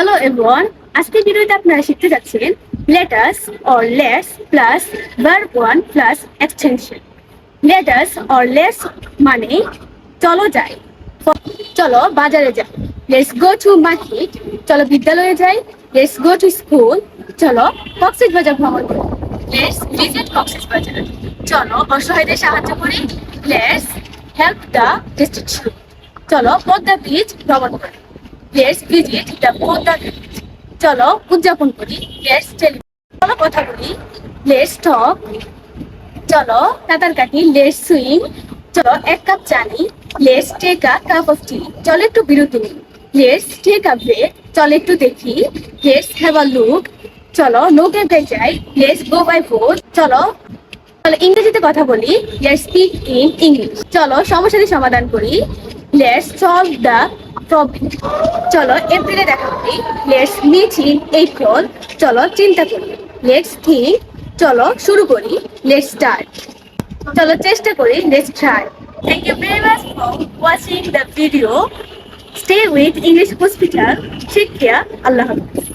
Hello everyone, আজকের ভিডিওতে আপনারা শিখতে যাচ্ছেন let us or let's plus verb one plus extension. Let us or let's মানে চলো যাই, চলো বাজারে যাই। লেটস গো টু মার্কেট, চলো বিদ্যালয়ে যাই। লেটস গো টু স্কুল, চলো কক্সবাজার ভ্রমণ করি। লেটস ভিজিট কক্সবাজার, চলো অসহায়দের সাহায্য করি। লেটস হেল্প দ্য ডিস্ট্রিক্ট, চলো পদ্মা ব্রিজ ভ্রমণ করি। Let's visit the Padma bridge, চলো উদযাপন করি। লেটস চলো কথা বলি। লেটস টক, চলো সাঁতার কাটি। লেটস সুইম, চলো এক কাপ চা নিই। Let's take a cup of tea, চলো একটু বিরতি নিই। লেটস টেক আ ব্রেক, চলো একটু দেখি। লেটস হ্যাভ আ লুক, চলো নৌকায় যাই। লেটস গো বাই বোট, চলো চলো ইংরেজিতে কথা বলি। লেটস স্পিক ইন ইংলিশ, চলো সমস্যার সমাধান করি। লেটস সলভ দ্য প্রবলেম, চলো এপ্রিলে দেখা করি। লেটস মিট ইন এপ্রিল, চলো চিন্তা করি। লেটস থিঙ্ক, চলো শুরু করি। লেটস স্টার্ট, চলো চেষ্টা করি। Let's try. Thank you very much for watching the video. Stay with English hospital. Take care. আল্লাহ হাফেজ।